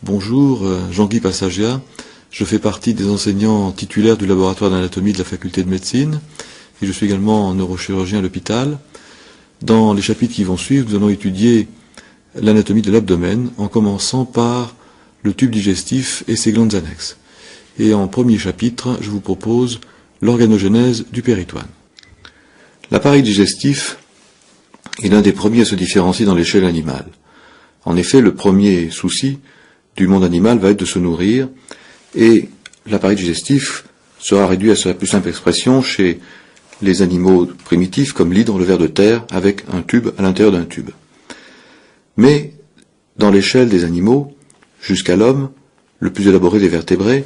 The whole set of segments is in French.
Bonjour, Jean-Guy Passagia. Je fais partie des enseignants titulaires du laboratoire d'anatomie de la faculté de médecine et je suis également neurochirurgien à l'hôpital. Dans les chapitres qui vont suivre, nous allons étudier l'anatomie de l'abdomen en commençant par le tube digestif et ses glandes annexes. Et en premier chapitre, je vous propose l'organogenèse du péritoine. L'appareil digestif est l'un des premiers à se différencier dans l'échelle animale. En effet, le premier souci du monde animal va être de se nourrir, et l'appareil digestif sera réduit à sa plus simple expression chez les animaux primitifs comme l'hydre, le ver de terre, avec un tube à l'intérieur d'un tube. Mais dans l'échelle des animaux, jusqu'à l'homme, le plus élaboré des vertébrés,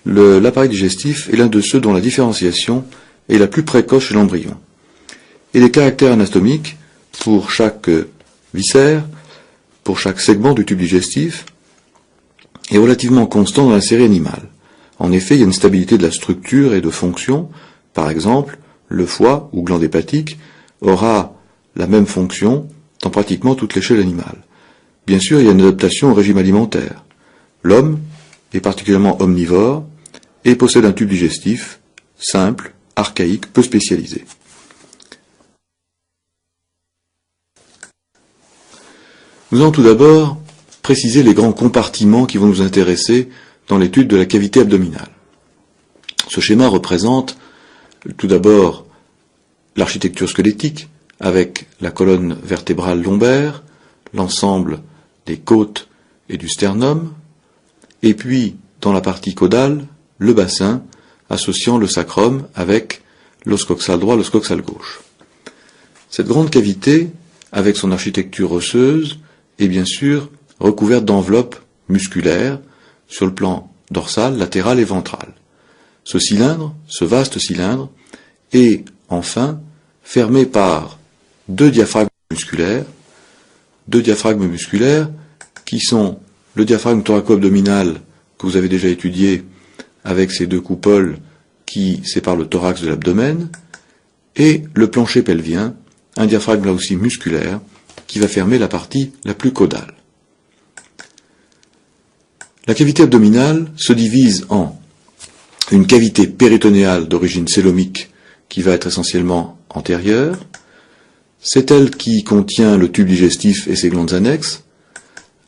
l'appareil digestif est l'un de ceux dont la différenciation est la plus précoce chez l'embryon. Et les caractères anatomiques, pour chaque viscère, pour chaque segment du tube digestif, est relativement constant dans la série animale. En effet, il y a une stabilité de la structure et de fonction. Par exemple, le foie ou glande hépatique aura la même fonction dans pratiquement toute l'échelle animale. Bien sûr, il y a une adaptation au régime alimentaire. L'homme est particulièrement omnivore et possède un tube digestif simple, archaïque, peu spécialisé. Nous allons tout d'abord préciser les grands compartiments qui vont nous intéresser dans l'étude de la cavité abdominale. Ce schéma représente tout d'abord l'architecture squelettique avec la colonne vertébrale lombaire, l'ensemble des côtes et du sternum, et puis dans la partie caudale, le bassin associant le sacrum avec l'os coxal droit, l'os coxal gauche. Cette grande cavité, avec son architecture osseuse, est bien sûr recouverte d'enveloppes musculaires sur le plan dorsal, latéral et ventral. Ce cylindre, ce vaste cylindre, est enfin fermé par deux diaphragmes musculaires qui sont le diaphragme thoraco-abdominal que vous avez déjà étudié avec ces deux coupoles qui séparent le thorax de l'abdomen, et le plancher pelvien, un diaphragme là aussi musculaire, qui va fermer la partie la plus caudale. La cavité abdominale se divise en une cavité péritonéale d'origine célomique qui va être essentiellement antérieure. C'est elle qui contient le tube digestif et ses glandes annexes,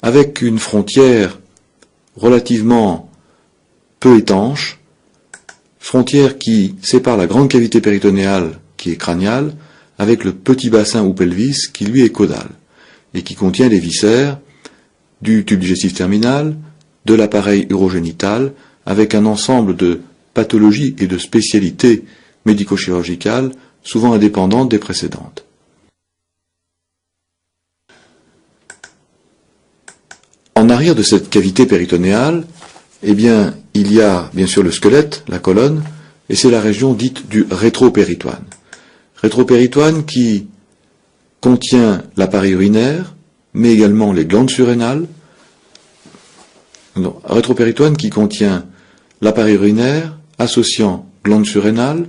avec une frontière relativement peu étanche, frontière qui sépare la grande cavité péritonéale qui est crâniale avec le petit bassin ou pelvis qui lui est caudal et qui contient les viscères du tube digestif terminal, de l'appareil urogénital, avec un ensemble de pathologies et de spécialités médico-chirurgicales souvent indépendantes des précédentes. En arrière de cette cavité péritonéale, eh bien, il y a bien sûr le squelette, la colonne, et c'est la région dite du rétropéritoine. Rétropéritoine qui contient l'appareil urinaire, mais également les glandes surrénales. Rétropéritoine qui contient l'appareil urinaire associant glandes surrénales,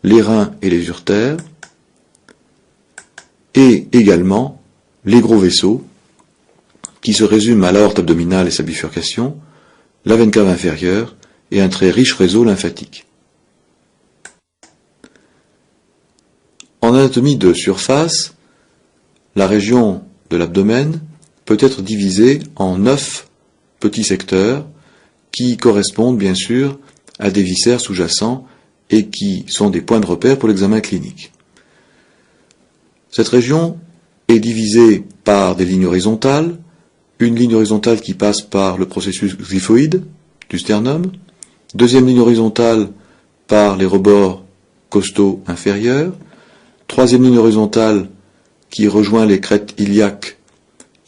les reins et les uretères, et également les gros vaisseaux qui se résument à l'aorte abdominale et sa bifurcation, la veine cave inférieure et un très riche réseau lymphatique. En anatomie de surface, la région de l'abdomen peut être divisée en 9 petits secteurs qui correspondent bien sûr à des viscères sous-jacents et qui sont des points de repère pour l'examen clinique. Cette région est divisée par des lignes horizontales, une ligne horizontale qui passe par le processus xiphoïde du sternum, deuxième ligne horizontale par les rebords costaux inférieurs, troisième ligne horizontale qui rejoint les crêtes iliaques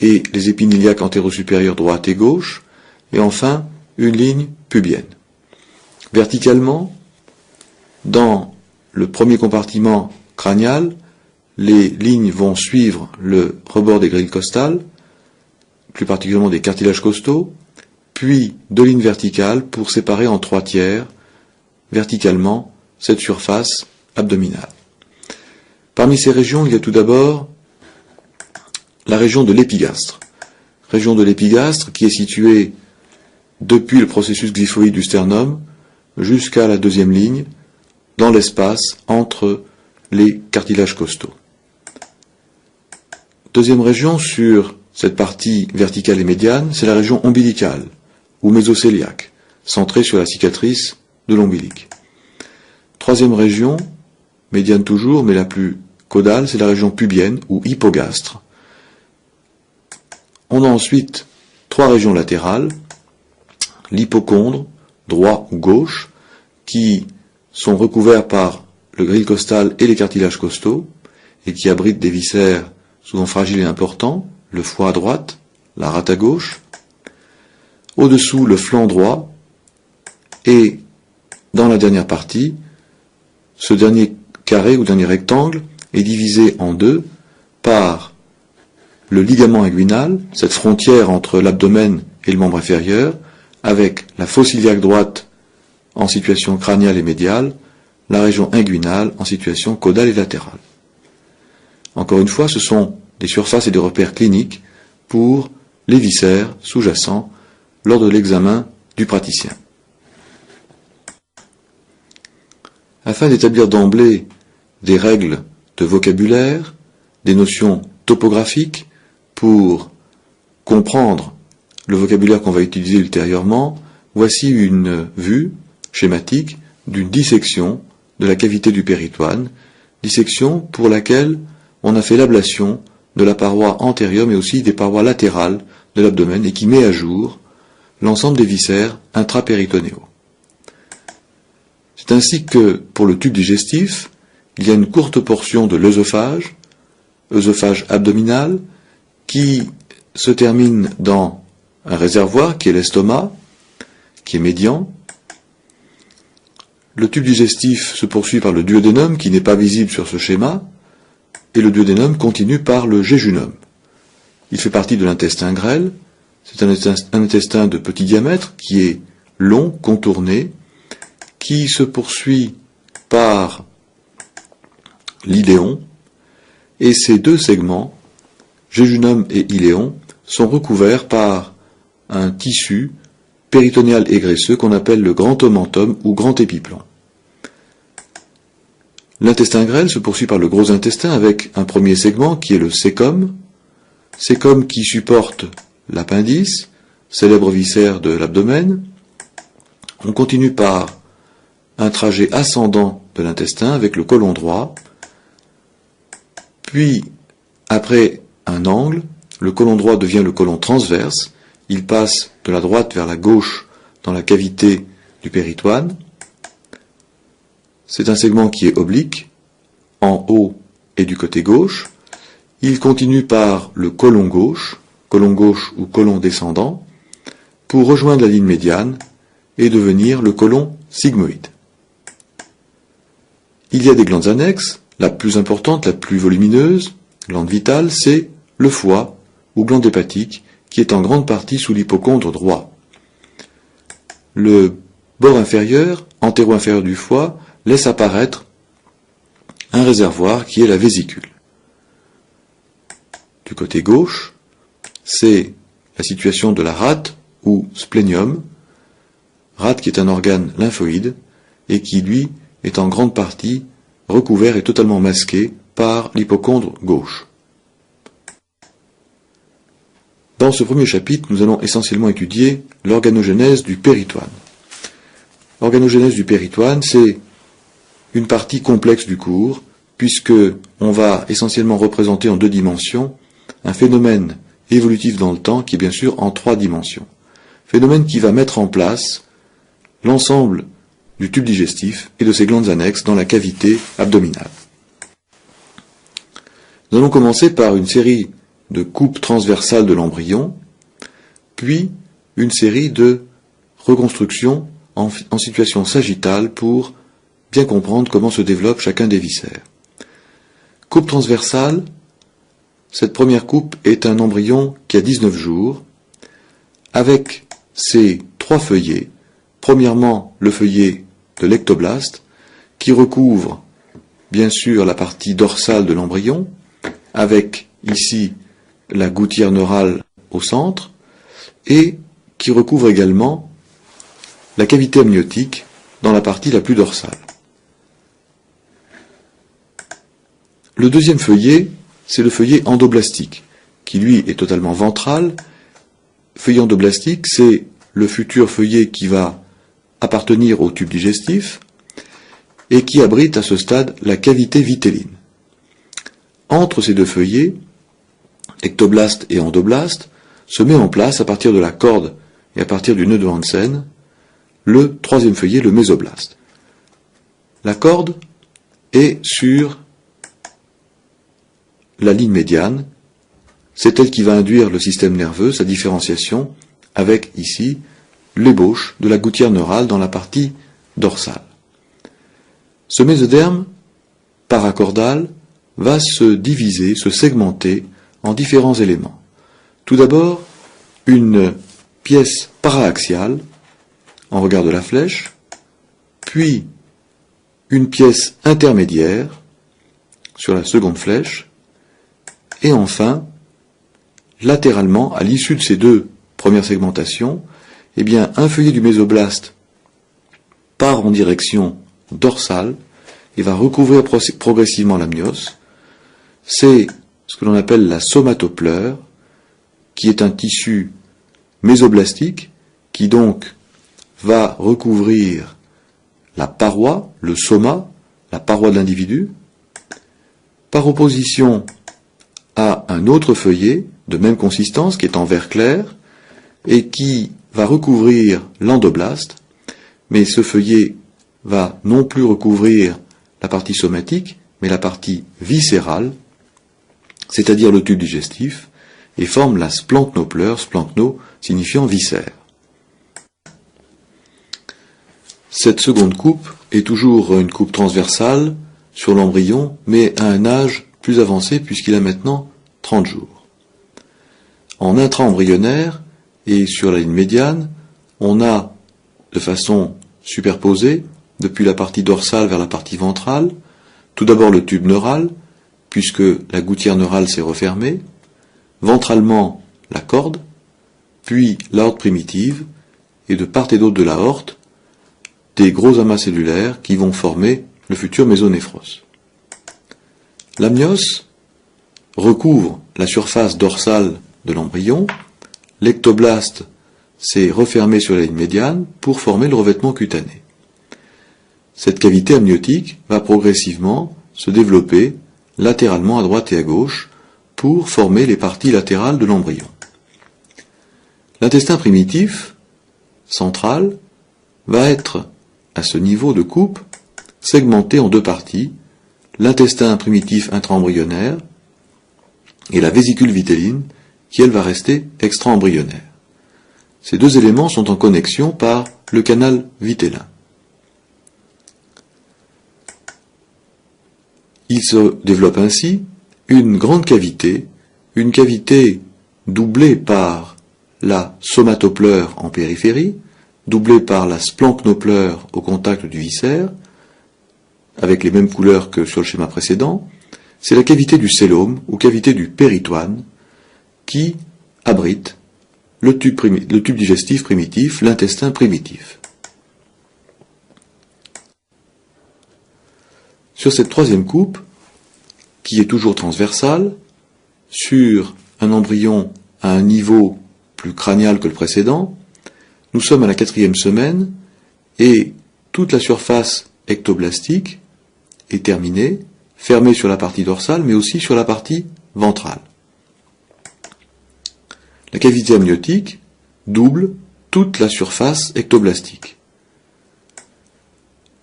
et les épines iliaques antéro-supérieures droite et gauche, et enfin une ligne pubienne. Verticalement, dans le premier compartiment crânial, les lignes vont suivre le rebord des grilles costales, plus particulièrement des cartilages costaux, puis deux lignes verticales pour séparer en 3 tiers verticalement cette surface abdominale. Parmi ces régions, il y a tout d'abord la région de l'épigastre. Région de l'épigastre qui est située depuis le processus xyphoïde du sternum jusqu'à la deuxième ligne, dans l'espace entre les cartilages costaux. Deuxième région sur cette partie verticale et médiane, c'est la région ombilicale, ou mésocéliaque, centrée sur la cicatrice de l'ombilic. Troisième région, médiane toujours, mais la plus caudale, c'est la région pubienne, ou hypogastre. On a ensuite trois régions latérales, l'hypocondre, droit ou gauche, qui sont recouverts par le gril costal et les cartilages costaux, et qui abritent des viscères souvent fragiles et importants, le foie à droite, la rate à gauche, au-dessous le flanc droit, et dans la dernière partie, ce dernier carré ou dernier rectangle est divisé en deux par le ligament inguinal, cette frontière entre l'abdomen et le membre inférieur, avec la fosse iliaque droite en situation crâniale et médiale, la région inguinale en situation caudale et latérale. Encore une fois, ce sont des surfaces et des repères cliniques pour les viscères sous-jacents lors de l'examen du praticien. Afin d'établir d'emblée des règles de vocabulaire, des notions topographiques pour comprendre le vocabulaire qu'on va utiliser ultérieurement, voici une vue schématique d'une dissection de la cavité du péritoine, dissection pour laquelle on a fait l'ablation de la paroi antérieure mais aussi des parois latérales de l'abdomen et qui met à jour l'ensemble des viscères intrapéritonéaux. C'est ainsi que, pour le tube digestif, il y a une courte portion de l'œsophage, œsophage abdominal, qui se termine dans un réservoir qui est l'estomac, qui est médian. Le tube digestif se poursuit par le duodénum, qui n'est pas visible sur ce schéma, et le duodénum continue par le jéjunum. Il fait partie de l'intestin grêle, c'est un intestin de petit diamètre qui est long, contourné, qui se poursuit par l'iléon, et ces deux segments, jéjunum et iléon, sont recouverts par un tissu péritonéal et graisseux qu'on appelle le grand omentum ou grand épiplan. L'intestin grêle se poursuit par le gros intestin avec un premier segment qui est le cécum qui supporte l'appendice, célèbre viscère de l'abdomen. On continue par un trajet ascendant de l'intestin avec le côlon droit, puis après un angle, le côlon droit devient le côlon transverse, il passe de la droite vers la gauche dans la cavité du péritoine. C'est un segment qui est oblique, en haut et du côté gauche. Il continue par le côlon gauche ou côlon descendant, pour rejoindre la ligne médiane et devenir le côlon sigmoïde. Il y a des glandes annexes, la plus importante, la plus volumineuse, glande vitale, c'est le foie ou glande hépatique, qui est en grande partie sous l'hypocondre droit. Le bord inférieur, antéro-inférieur du foie, laisse apparaître un réservoir qui est la vésicule. Du côté gauche, c'est la situation de la rate ou splénium, rate qui est un organe lymphoïde et qui, lui, est en grande partie recouvert et totalement masqué par l'hypocondre gauche. Dans ce premier chapitre, nous allons essentiellement étudier l'organogénèse du péritoine. L'organogénèse du péritoine, c'est une partie complexe du cours, puisque on va essentiellement représenter en deux dimensions un phénomène évolutif dans le temps qui est bien sûr en trois dimensions. Phénomène qui va mettre en place l'ensemble du tube digestif et de ses glandes annexes dans la cavité abdominale. Nous allons commencer par une série de coupes transversales de l'embryon, puis une série de reconstructions en situation sagittale pour bien comprendre comment se développe chacun des viscères. Coupe transversale, cette première coupe est un embryon qui a 19 jours, avec ses trois feuillets. Premièrement, le feuillet de l'ectoblaste, qui recouvre bien sûr la partie dorsale de l'embryon, avec ici la gouttière neurale au centre, et qui recouvre également la cavité amniotique dans la partie la plus dorsale. Le deuxième feuillet, c'est le feuillet endoblastique, qui lui est totalement ventral. Feuillet endoblastique, c'est le futur feuillet qui va appartenir au tube digestif et qui abrite à ce stade la cavité vitelline. Entre ces deux feuillets, ectoblaste et endoblaste, se met en place à partir de la corde et à partir du nœud de Hansen, le troisième feuillet, le mésoblaste. La corde est sur la ligne médiane, c'est elle qui va induire le système nerveux, sa différenciation, avec ici l'ébauche de la gouttière neurale dans la partie dorsale. Ce mésoderme paracordal va se diviser, se segmenter en différents éléments. Tout d'abord, une pièce paraaxiale, en regard de la flèche, puis une pièce intermédiaire, sur la seconde flèche, et enfin, latéralement, à l'issue de ces deux premières segmentations, eh bien, un feuillet du mésoblaste part en direction dorsale et va recouvrir progressivement l'amnios. C'est ce que l'on appelle la somatopleure, qui est un tissu mésoblastique, qui donc va recouvrir la paroi, le soma, la paroi de l'individu, par opposition à un autre feuillet de même consistance, qui est en vert clair, et qui va recouvrir l'endoblaste, mais ce feuillet va non plus recouvrir la partie somatique, mais la partie viscérale, c'est-à-dire le tube digestif, et forme la splanchnopleur, splanchno signifiant viscère. Cette seconde coupe est toujours une coupe transversale sur l'embryon, mais à un âge plus avancé puisqu'il a maintenant 30 jours. En intra-embryonnaire et sur la ligne médiane, on a de façon superposée, depuis la partie dorsale vers la partie ventrale, tout d'abord le tube neural, puisque la gouttière neurale s'est refermée, ventralement la corde, puis l'aorte primitive, et de part et d'autre de l'aorte, des gros amas cellulaires qui vont former le futur mésonéphros. L'amnios recouvre la surface dorsale de l'embryon, l'ectoblaste s'est refermé sur la ligne médiane pour former le revêtement cutané. Cette cavité amniotique va progressivement se développer latéralement à droite et à gauche pour former les parties latérales de l'embryon. L'intestin primitif, central, va être, à ce niveau de coupe, segmenté en deux parties, l'intestin primitif intra-embryonnaire et la vésicule vitelline, qui elle va rester extra-embryonnaire. Ces deux éléments sont en connexion par le canal vitellin. Il se développe ainsi une grande cavité, une cavité doublée par la somatopleure en périphérie, doublée par la splanchnopleur au contact du viscère, avec les mêmes couleurs que sur le schéma précédent. C'est la cavité du cellome ou cavité du péritoine qui abrite le tube digestif primitif, l'intestin primitif. Sur cette troisième coupe, qui est toujours transversale, sur un embryon à un niveau plus crânial que le précédent, nous sommes à la 4e semaine et toute la surface ectoblastique est terminée, fermée sur la partie dorsale mais aussi sur la partie ventrale. La cavité amniotique double toute la surface ectoblastique.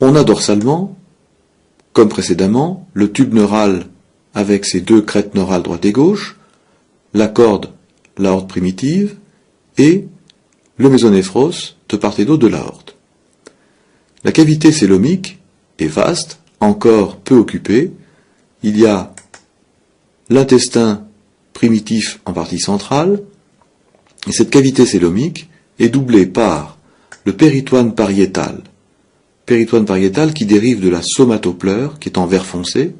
On a dorsalement, comme précédemment, le tube neural avec ses deux crêtes neurales droite et gauche, la corde, l'aorte primitive, et le mésonéphros de part et d'autre de l'aorte. La cavité célomique est vaste, encore peu occupée. Il y a l'intestin primitif en partie centrale, et cette cavité célomique est doublée par le péritoine pariétal. Péritoine pariétal qui dérive de la somatopleure, qui est en vert foncé.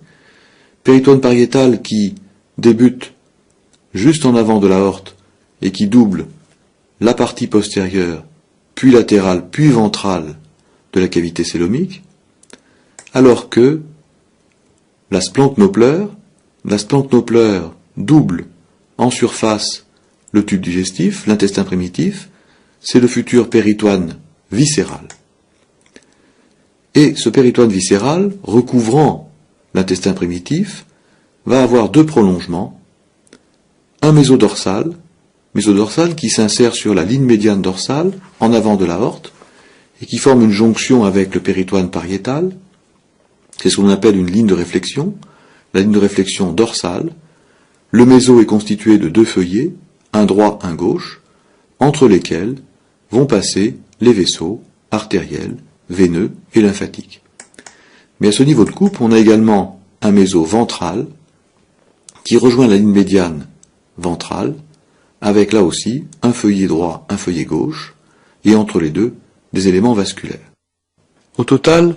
Péritoine pariétal qui débute juste en avant de l'aorte et qui double la partie postérieure puis latérale, puis ventrale de la cavité cœlomique, alors que la splanchnopleure double en surface le tube digestif, l'intestin primitif, c'est le futur péritoine viscéral. Et ce péritoine viscéral, recouvrant l'intestin primitif, va avoir deux prolongements, un mésodorsal qui s'insère sur la ligne médiane dorsale, en avant de l'aorte, et qui forme une jonction avec le péritoine pariétal. C'est ce qu'on appelle une ligne de réflexion, la ligne de réflexion dorsale. Le méso est constitué de deux feuillets, un droit, un gauche, entre lesquels vont passer les vaisseaux artériels, veineux et lymphatiques. Mais à ce niveau de coupe, on a également un méso ventral qui rejoint la ligne médiane ventrale, avec là aussi un feuillet droit, un feuillet gauche, et entre les deux, des éléments vasculaires. Au total,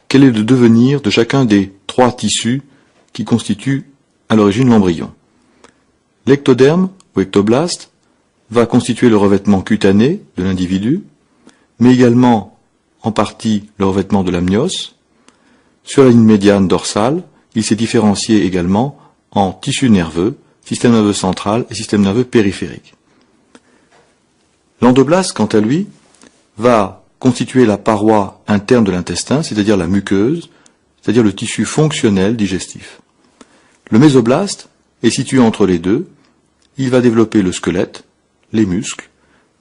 quel est le devenir de chacun des trois tissus qui constituent à l'origine l'embryon? L'ectoderme, ou ectoblaste, va constituer le revêtement cutané de l'individu, mais également en partie le revêtement de l'amnios. Sur la ligne médiane dorsale, il s'est différencié également en tissu nerveux, système nerveux central et système nerveux périphérique. L'endoblaste, quant à lui, va constituer la paroi interne de l'intestin, c'est-à-dire la muqueuse, c'est-à-dire le tissu fonctionnel digestif. Le mésoblaste est situé entre les deux, il va développer le squelette, les muscles,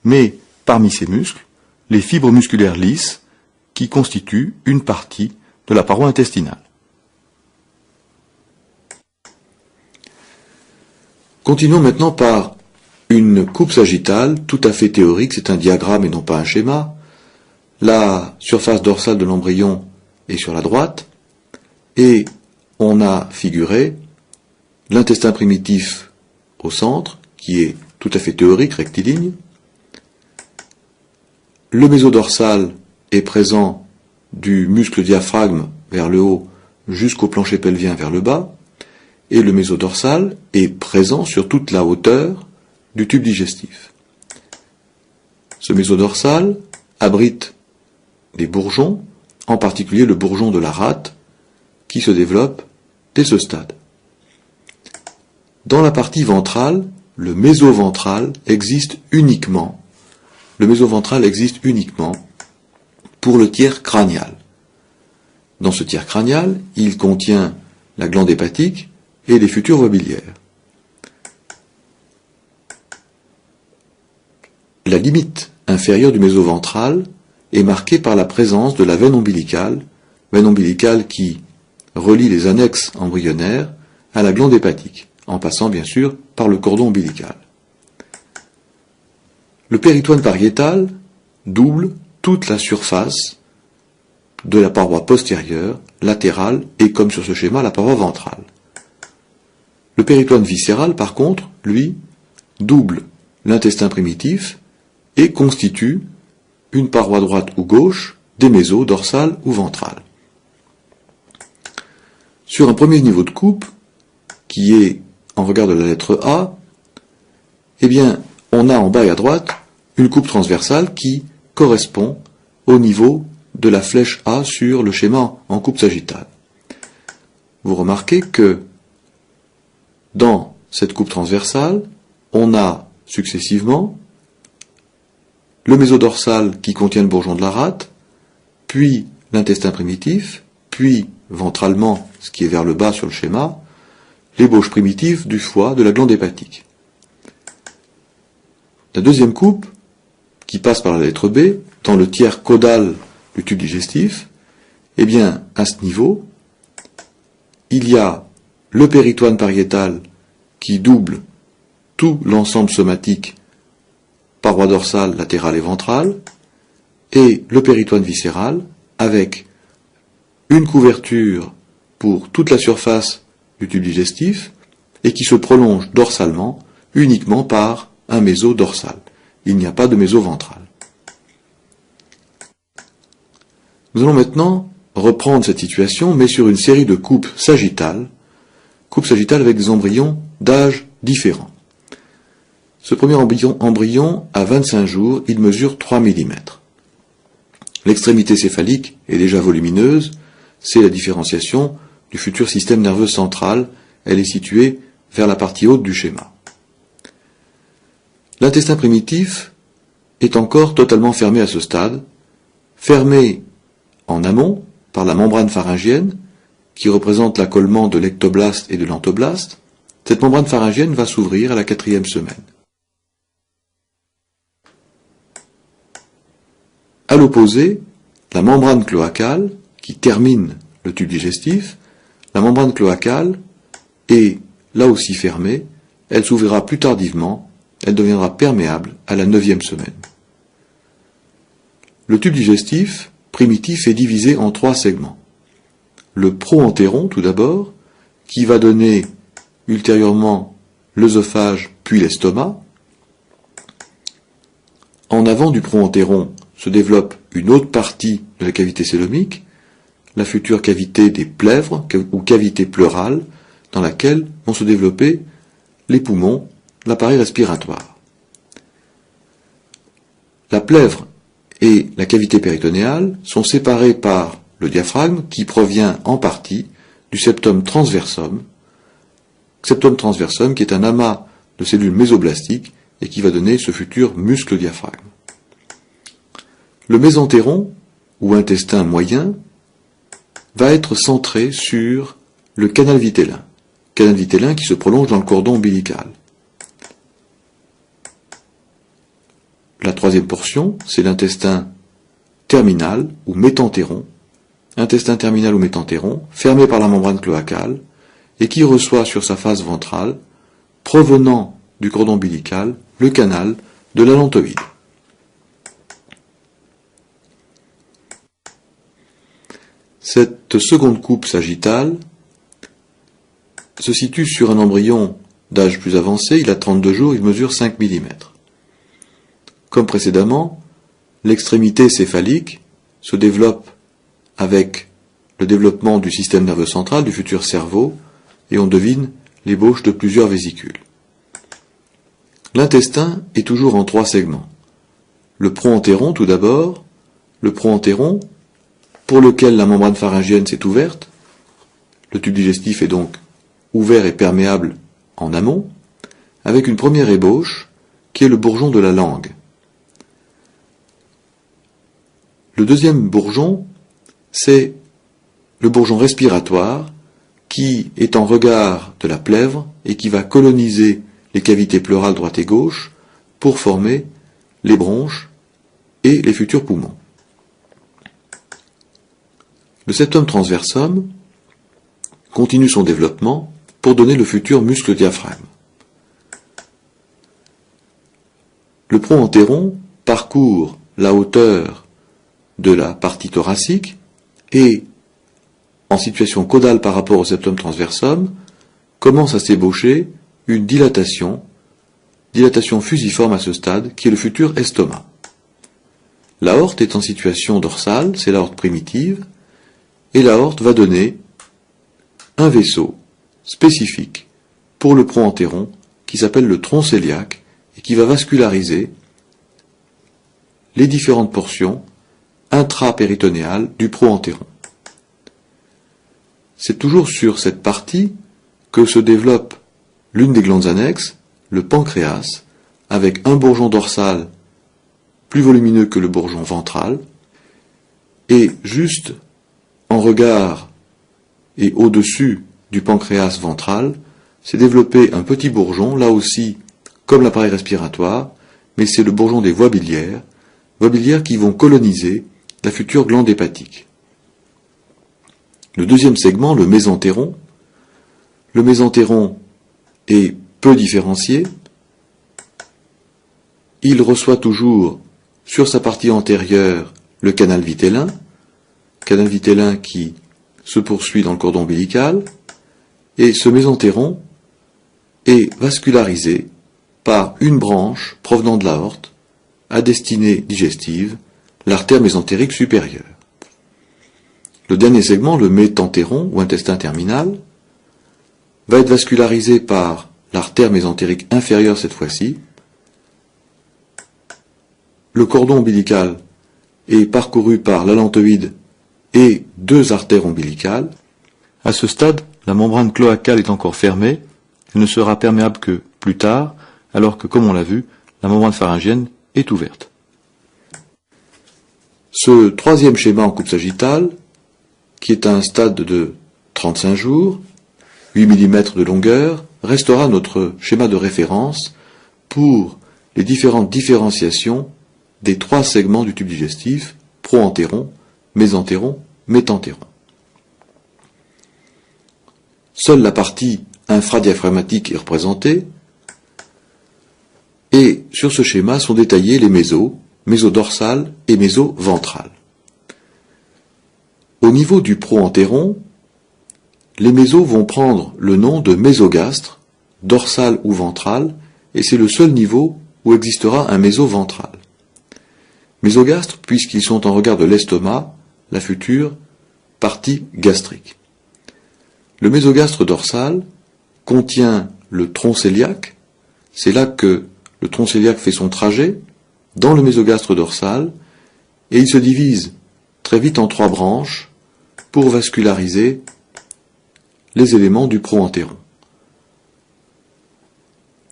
mais parmi ces muscles, les fibres musculaires lisses qui constituent une partie de la paroi intestinale. Continuons maintenant par une coupe sagittale tout à fait théorique, c'est un diagramme et non pas un schéma. La surface dorsale de l'embryon est sur la droite et on a figuré l'intestin primitif au centre qui est tout à fait théorique, rectiligne. Le mésodorsal est présent du muscle diaphragme vers le haut jusqu'au plancher pelvien vers le bas, et le mésodorsal est présent sur toute la hauteur du tube digestif. Ce mésodorsal abrite des bourgeons, en particulier le bourgeon de la rate, qui se développe dès ce stade. Dans la partie ventrale, le mésoventral existe uniquement pour le tiers crânial. Dans ce tiers crânial, il contient la glande hépatique et les futures voies biliaires. La limite inférieure du mésoventral est marquée par la présence de la veine ombilicale qui relie les annexes embryonnaires à la glande hépatique, en passant bien sûr par le cordon ombilical. Le péritoine pariétal double toute la surface de la paroi postérieure, latérale et, comme sur ce schéma, la paroi ventrale. Le péritoine viscéral, par contre, lui, double l'intestin primitif et constitue une paroi droite ou gauche des mésos, dorsale ou ventrale. Sur un premier niveau de coupe, qui est en regard de la lettre A, eh bien, on a en bas et à droite une coupe transversale qui correspond au niveau de la flèche A sur le schéma en coupe sagittale. Vous remarquez que dans cette coupe transversale, on a successivement le mésodorsal qui contient le bourgeon de la rate, puis l'intestin primitif, puis ventralement, ce qui est vers le bas sur le schéma, l'ébauche primitive du foie, de la glande hépatique. La deuxième coupe, qui passe par la lettre B, dans le tiers caudal du tube digestif, eh bien, à ce niveau, il y a le péritoine pariétal qui double tout l'ensemble somatique, paroi dorsale, latérale et ventrale, et le péritoine viscéral avec une couverture pour toute la surface du tube digestif et qui se prolonge dorsalement uniquement par un méso dorsal. Il n'y a pas de méso ventral. Nous allons maintenant reprendre cette situation, mais sur une série de coupes sagittales avec des embryons d'âge différents. Ce premier embryon a 25 jours, il mesure 3 mm. L'extrémité céphalique est déjà volumineuse, c'est la différenciation du futur système nerveux central, elle est située vers la partie haute du schéma. L'intestin primitif est encore totalement fermé à ce stade, fermé en amont par la membrane pharyngienne, qui représente l'accollement de l'ectoblaste et de l'entoblaste. Cette membrane pharyngienne va s'ouvrir à la 4e semaine. À l'opposé, la membrane cloacale, qui termine le tube digestif, la membrane cloacale est là aussi fermée, elle s'ouvrira plus tardivement, elle deviendra perméable à la 9e semaine. Le tube digestif primitif est divisé en 3 segments. Le proentéron, tout d'abord, qui va donner ultérieurement l'œsophage puis l'estomac. En avant du proentéron se développe une autre partie de la cavité cœlomique, la future cavité des plèvres ou cavité pleurale, dans laquelle vont se développer les poumons, l'appareil respiratoire. La plèvre et la cavité péritonéale sont séparées par le diaphragme qui provient en partie du septum transversum qui est un amas de cellules mésoblastiques et qui va donner ce futur muscle diaphragme. Le mésenthéron, ou intestin moyen, va être centré sur le canal vitellin qui se prolonge dans le cordon ombilical. La 3e portion, c'est l'intestin terminal ou métenthéron, fermé par la membrane cloacale, et qui reçoit sur sa face ventrale, provenant du cordon ombilical, le canal de l'allantoïde. Cette seconde coupe sagittale se situe sur un embryon d'âge plus avancé, il a 32 jours, il mesure 5 mm. Comme précédemment, l'extrémité céphalique se développe avec le développement du système nerveux central, du futur cerveau, et on devine l'ébauche de plusieurs vésicules. L'intestin est toujours en 3 segments. Le proentéron tout d'abord, le proentéron pour lequel la membrane pharyngienne s'est ouverte, le tube digestif est donc ouvert et perméable en amont, avec une première ébauche qui est le bourgeon de la langue. Le deuxième bourgeon, c'est le bourgeon respiratoire qui est en regard de la plèvre et qui va coloniser les cavités pleurales droite et gauche pour former les bronches et les futurs poumons. Le septum transversum continue son développement pour donner le futur muscle diaphragme. Le proentéron parcourt la hauteur de la partie thoracique et, en situation caudale par rapport au septum transversum, commence à s'ébaucher une dilatation fusiforme à ce stade, qui est le futur estomac. L'aorte est en situation dorsale, c'est l'aorte primitive, et l'aorte va donner un vaisseau spécifique pour le proentéron qui s'appelle le tronc cœliaque et qui va vasculariser les différentes portions intrapéritonéales du proentéron. C'est toujours sur cette partie que se développe l'une des glandes annexes, le pancréas, avec un bourgeon dorsal plus volumineux que le bourgeon ventral, et juste en regard et au-dessus du pancréas ventral, s'est développé un petit bourgeon, là aussi comme l'appareil respiratoire, mais c'est le bourgeon des voies biliaires qui vont coloniser la future glande hépatique. Le deuxième segment, le mésenthéron est peu différencié. Il reçoit toujours sur sa partie antérieure le canal vitellin qui se poursuit dans le cordon ombilical, et ce mésenthéron est vascularisé par une branche provenant de l'aorte à destinée digestive, l'artère mésentérique supérieure. Le dernier segment, le métenthéron ou intestin terminal, va être vascularisé par l'artère mésentérique inférieure cette fois-ci. Le cordon ombilical est parcouru par l'allantoïde et deux artères ombilicales. À ce stade, la membrane cloacale est encore fermée, elle ne sera perméable que plus tard, alors que, comme on l'a vu, la membrane pharyngienne est ouverte. Ce troisième schéma en coupe sagittale, qui est à un stade de 35 jours, 8 mm de longueur, restera notre schéma de référence pour les différentes différenciations des trois segments du tube digestif, proentéron, mésenthéron, métenthéron. Seule la partie infradiaphragmatique est représentée, et sur ce schéma sont détaillés les mésodorsales et mésoventrales. Au niveau du proentéron, les mésos vont prendre le nom de mésogastre, dorsal ou ventral, et c'est le seul niveau où existera un mésoventral. Mésogastre, puisqu'ils sont en regard de l'estomac, la future partie gastrique. Le mésogastre dorsal contient le tronc cœliaque, c'est là que le tronc cœliaque fait son trajet, dans le mésogastre dorsal, et il se divise très vite en trois branches pour vasculariser les éléments du proentéron.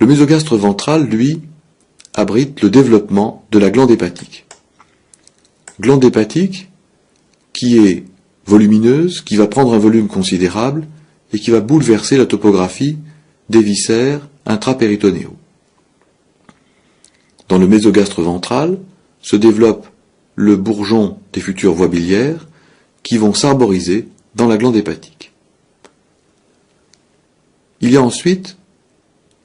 Le mésogastre ventral, lui, abrite le développement de la glande hépatique. Glande hépatique qui est volumineuse, qui va prendre un volume considérable et qui va bouleverser la topographie des viscères intrapéritonéaux. Dans le mésogastre ventral se développe le bourgeon des futures voies biliaires qui vont s'arboriser dans la glande hépatique. Il y a ensuite,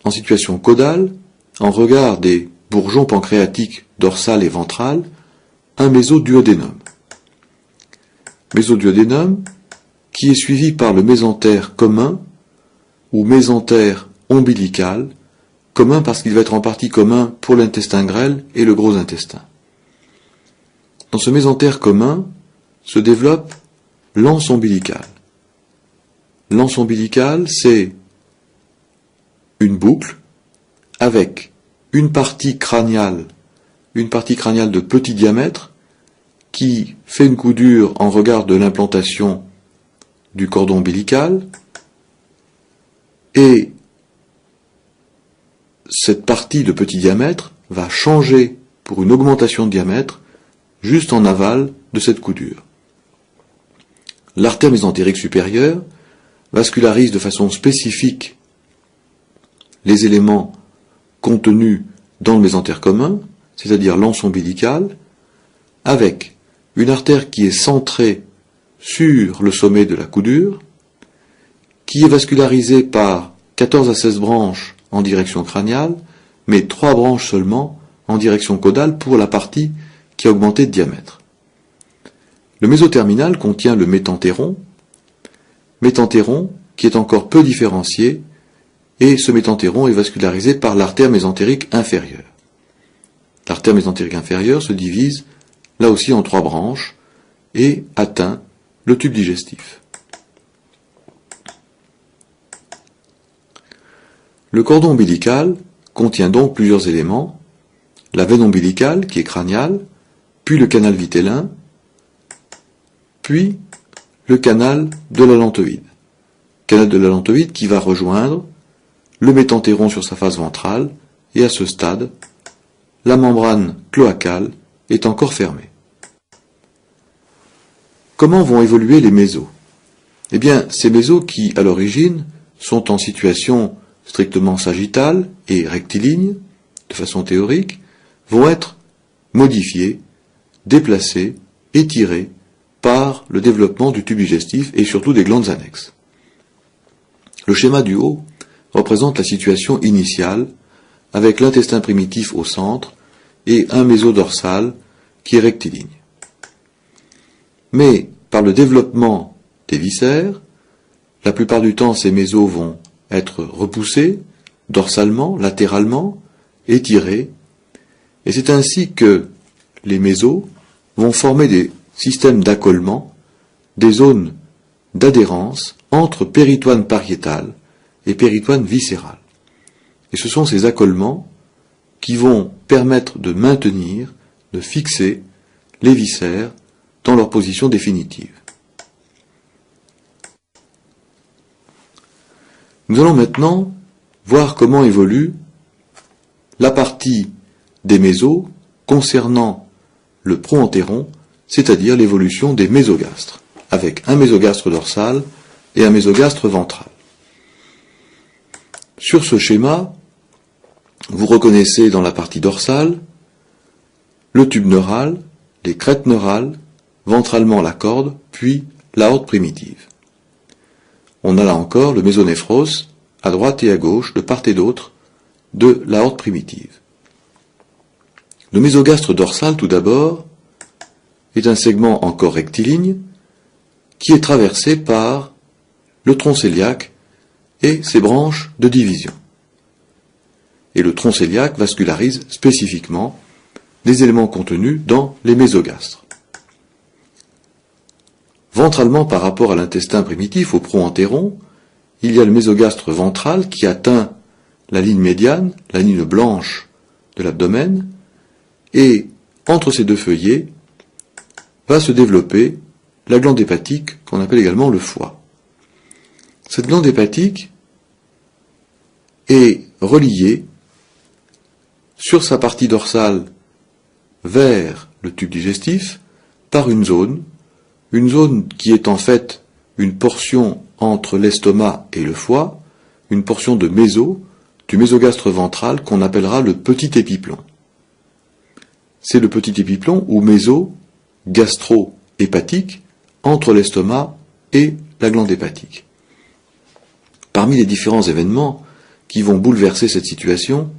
en situation caudale, en regard des bourgeons pancréatiques dorsal et ventral, un mésoduodénum. Mésoduodénum qui est suivi par le mésentère commun ou mésentère ombilical, commun parce qu'il va être en partie commun pour l'intestin grêle et le gros intestin. Dans ce mésentère commun se développe l'anse ombilicale. L'anse ombilicale, c'est une boucle avec une partie crâniale de petit diamètre qui fait une coudure en regard de l'implantation du cordon ombilical, et cette partie de petit diamètre va changer pour une augmentation de diamètre juste en aval de cette coudure. L'artère mésentérique supérieure vascularise de façon spécifique les éléments contenus dans le mésentère commun, c'est-à-dire l'anse ombilicale, avec une artère qui est centrée sur le sommet de la coudure, qui est vascularisée par 14 à 16 branches en direction crâniale, mais 3 branches seulement en direction caudale pour la partie qui a augmenté de diamètre. Le mésoterminal contient le métenthéron qui est encore peu différencié, et ce métenthéron est vascularisé par l'artère mésentérique inférieure. L'artère mésentérique inférieure se divise là aussi en 3 branches et atteint le tube digestif. Le cordon ombilical contient donc plusieurs éléments, la veine ombilicale qui est crâniale, puis le canal vitellin, puis le canal de l'allantoïde. Canal de l'allantoïde qui va rejoindre le métenthéron sur sa face ventrale, et à ce stade, la membrane cloacale est encore fermée. Comment vont évoluer les mésos? Eh bien, ces mésos qui, à l'origine, sont en situation strictement sagittale et rectiligne, de façon théorique, vont être modifiés, déplacés, étirés par le développement du tube digestif et surtout des glandes annexes. Le schéma du haut représente la situation initiale, avec l'intestin primitif au centre et un mésodorsal qui est rectiligne. Mais par le développement des viscères, la plupart du temps ces mésos vont être repoussés dorsalement, latéralement, étirés, et c'est ainsi que les mésos vont former des systèmes d'accollement, des zones d'adhérence entre péritoine pariétal et péritoine viscéral. Et ce sont ces accollements qui vont permettre de maintenir, de fixer les viscères dans leur position définitive. Nous allons maintenant voir comment évolue la partie des mésos concernant le proentéron, c'est-à-dire l'évolution des mésogastres, avec un mésogastre dorsal et un mésogastre ventral. Sur ce schéma, vous reconnaissez dans la partie dorsale le tube neural, les crêtes neurales, ventralement la corde, puis l'aorte primitive. On a là encore le mésonéphros à droite et à gauche, de part et d'autre, de l'aorte primitive. Le mésogastre dorsal, tout d'abord, est un segment encore rectiligne qui est traversé par le tronc cœliaque et ses branches de division. Et le tronc cœliaque vascularise spécifiquement des éléments contenus dans les mésogastres. Ventralement, par rapport à l'intestin primitif, au proentéron, il y a le mésogastre ventral qui atteint la ligne médiane, la ligne blanche de l'abdomen, et entre ces deux feuillets va se développer la glande hépatique qu'on appelle également le foie. Cette glande hépatique est reliée sur sa partie dorsale vers le tube digestif par une zone qui est en fait une portion entre l'estomac et le foie, une portion de du mésogastre ventral qu'on appellera le petit épiplon. C'est le petit épiplon ou méso gastro-hépatique entre l'estomac et la glande hépatique. Parmi les différents événements qui vont bouleverser cette situation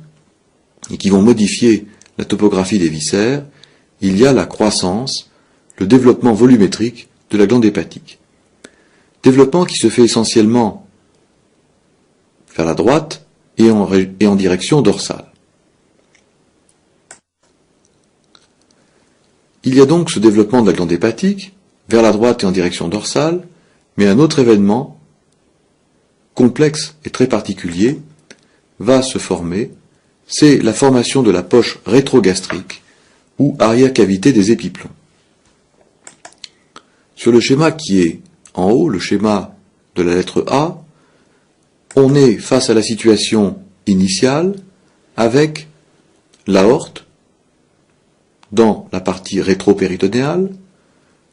et qui vont modifier la topographie des viscères, il y a la croissance, le développement volumétrique de la glande hépatique. Développement qui se fait essentiellement vers la droite et en direction dorsale. Il y a donc ce développement de la glande hépatique vers la droite et en direction dorsale, mais un autre événement complexe et très particulier va se former, c'est la formation de la poche rétrogastrique ou arrière-cavité des épiplons. Sur le schéma qui est en haut, le schéma de la lettre A, on est face à la situation initiale avec l'aorte dans la partie rétropéritonéale,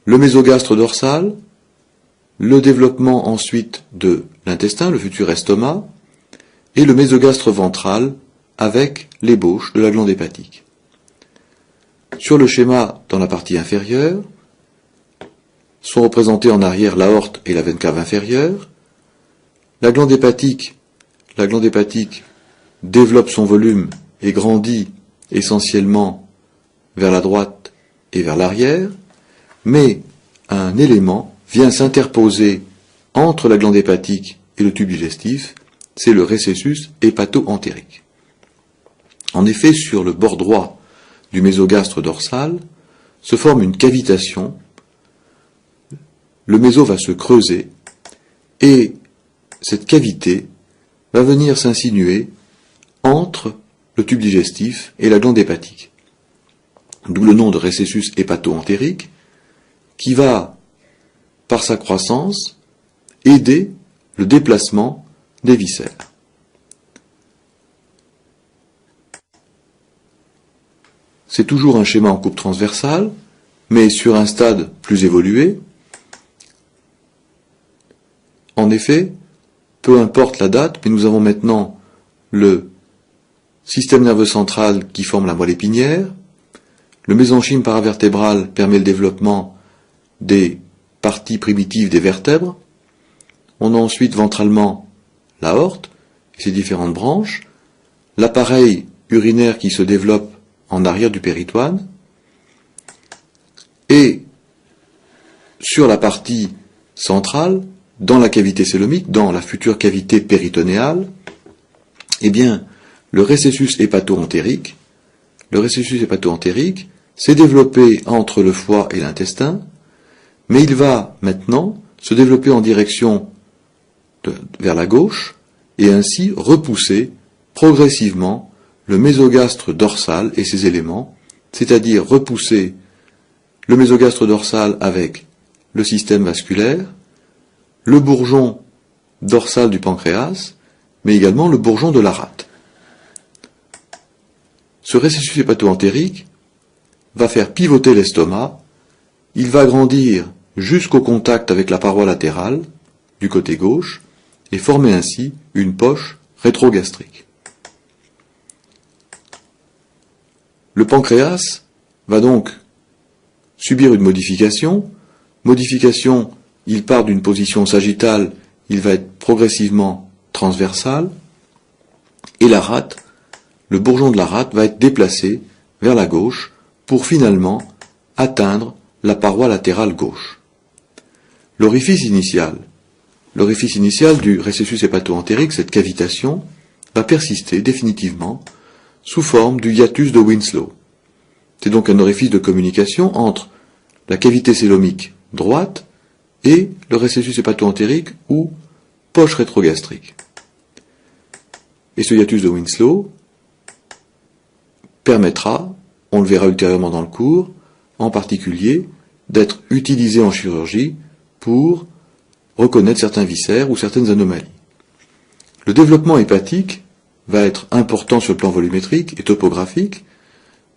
le mésogastre dorsal, le développement ensuite de l'intestin, le futur estomac, et le mésogastre ventral avec l'ébauche de la glande hépatique. Sur le schéma dans la partie inférieure, sont représentés en arrière l'aorte et la veine cave inférieure. La glande hépatique développe son volume et grandit essentiellement vers la droite et vers l'arrière, mais un élément vient s'interposer entre la glande hépatique et le tube digestif, c'est le récessus hépato-entérique. En effet, sur le bord droit du mésogastre dorsal se forme une cavitation, le méso va se creuser et cette cavité va venir s'insinuer entre le tube digestif et la glande hépatique. D'où le nom de récessus hépato-entérique, qui va, par sa croissance, aider le déplacement des viscères. C'est toujours un schéma en coupe transversale, mais sur un stade plus évolué. En effet, peu importe la date, mais nous avons maintenant le système nerveux central qui forme la moelle épinière. Le mésenchyme paravertébral permet le développement des parties primitives des vertèbres. On a ensuite ventralement l'aorte et ses différentes branches, l'appareil urinaire qui se développe en arrière du péritoine, et sur la partie centrale, dans la cavité cœlomique, dans la future cavité péritonéale, eh bien, le récessus hépato-entérique s'est développé entre le foie et l'intestin, mais il va maintenant se développer en direction vers la gauche et ainsi repousser progressivement le mésogastre dorsal et ses éléments, c'est-à-dire repousser le mésogastre dorsal avec le système vasculaire, le bourgeon dorsal du pancréas, mais également le bourgeon de la rate. Ce récessus hépato-entérique va faire pivoter l'estomac, il va grandir jusqu'au contact avec la paroi latérale du côté gauche et former ainsi une poche rétrogastrique. Le pancréas va donc subir une modification. Modification, il part d'une position sagittale, il va être progressivement transversal, et la rate, le bourgeon de la rate va être déplacé vers la gauche pour finalement atteindre la paroi latérale gauche. L'orifice initial du récessus hépato-entérique, cette cavitation, va persister définitivement sous forme du hiatus de Winslow. C'est donc un orifice de communication entre la cavité célomique droite et le récessus hépato-entérique ou poche rétrogastrique. Et ce hiatus de Winslow permettra, on le verra ultérieurement dans le cours, en particulier d'être utilisé en chirurgie pour reconnaître certains viscères ou certaines anomalies. Le développement hépatique va être important sur le plan volumétrique et topographique,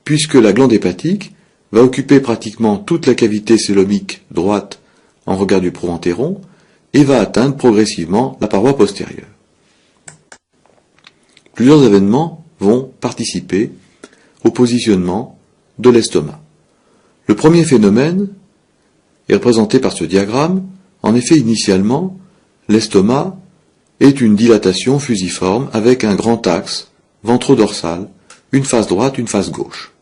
puisque la glande hépatique va occuper pratiquement toute la cavité célomique droite en regard du proentéron et va atteindre progressivement la paroi postérieure. Plusieurs événements vont participer au positionnement de l'estomac. Le premier phénomène est représenté par ce diagramme. En effet, initialement, l'estomac est une dilatation fusiforme avec un grand axe ventrodorsal, une face droite, une face gauche.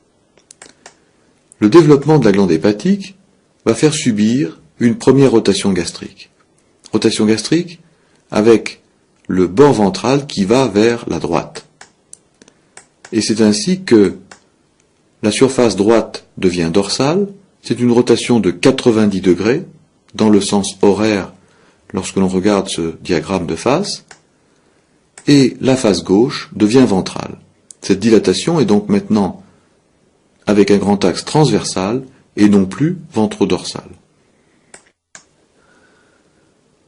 Le développement de la glande hépatique va faire subir une première rotation gastrique. Rotation gastrique avec le bord ventral qui va vers la droite. Et c'est ainsi que la surface droite devient dorsale. C'est une rotation de 90 degrés dans le sens horaire lorsque l'on regarde ce diagramme de face. Et la face gauche devient ventrale. Cette dilatation est donc maintenant avec un grand axe transversal et non plus ventrodorsal.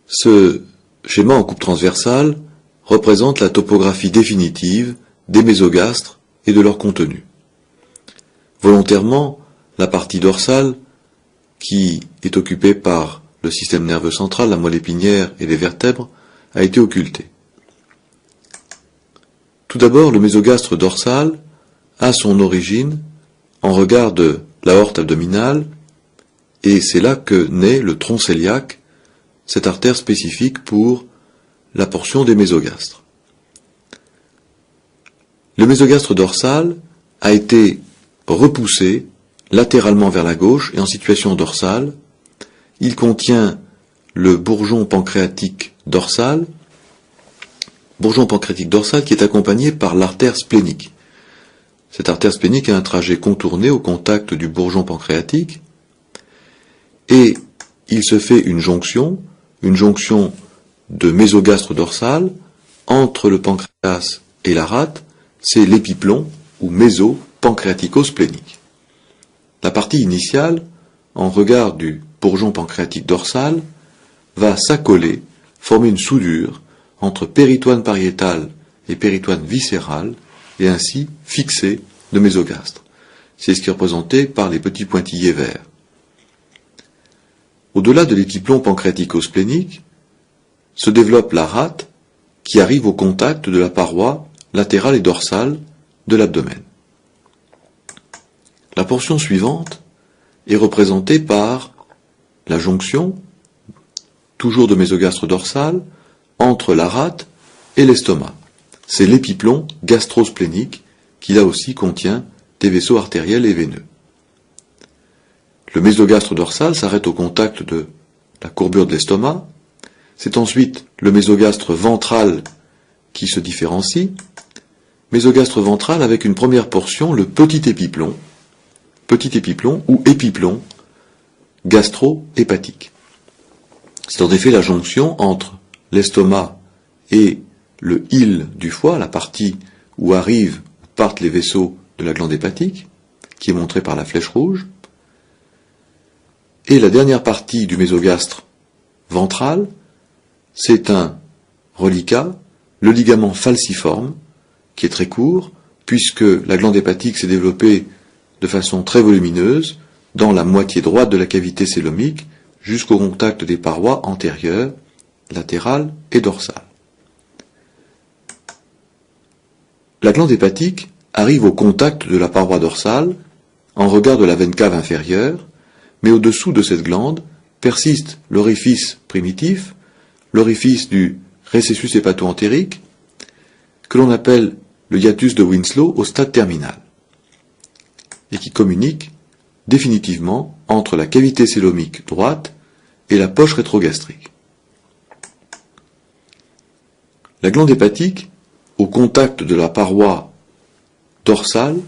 Ce schéma en coupe transversale représente la topographie définitive des mésogastres et de leur contenu. Volontairement, la partie dorsale, qui est occupée par le système nerveux central, la moelle épinière et les vertèbres, a été occultée. Tout d'abord, le mésogastre dorsal a son origine en regard de l'aorte abdominale, et c'est là que naît le tronc cœliaque, cette artère spécifique pour la portion des mésogastres. Le mésogastre dorsal a été repoussé latéralement vers la gauche et en situation dorsale. Il contient le bourgeon pancréatique dorsal qui est accompagné par l'artère splénique. Cette artère splénique a un trajet contourné au contact du bourgeon pancréatique et il se fait une jonction de mésogastre dorsal entre le pancréas et la rate, c'est l'épiplomb ou méso-pancréatico-splénique. La partie initiale, en regard du bourgeon pancréatique dorsal, va s'accoler, former une soudure entre péritoine pariétal et péritoine viscéral, et ainsi fixer le mésogastre. C'est ce qui est représenté par les petits pointillés verts. Au-delà de l'épiplomb pancréatico-splénique, se développe la rate qui arrive au contact de la paroi latérale et dorsale de l'abdomen. La portion suivante est représentée par la jonction, toujours de mésogastre dorsal, entre la rate et l'estomac. C'est l'épiplomb gastrosplénique qui là aussi contient des vaisseaux artériels et veineux. Le mésogastre dorsal s'arrête au contact de la courbure de l'estomac. C'est ensuite le mésogastre ventral qui se différencie. Mésogastre ventral avec une première portion, le petit épiplomb ou épiplomb gastro-hépatique. C'est en effet la jonction entre l'estomac et le île du foie, la partie où partent les vaisseaux de la glande hépatique, qui est montrée par la flèche rouge. Et la dernière partie du mésogastre ventral, c'est un reliquat, le ligament falciforme, qui est très court, puisque la glande hépatique s'est développée de façon très volumineuse dans la moitié droite de la cavité célomique jusqu'au contact des parois antérieures, latérales et dorsales. La glande hépatique arrive au contact de la paroi dorsale en regard de la veine cave inférieure, mais au-dessous de cette glande persiste l'orifice primitif, l'orifice du récessus hépato-entérique, que l'on appelle le hiatus de Winslow au stade terminal, et qui communique définitivement entre la cavité célomique droite et la poche rétrogastrique. La glande hépatique, au contact de la paroi dorsale,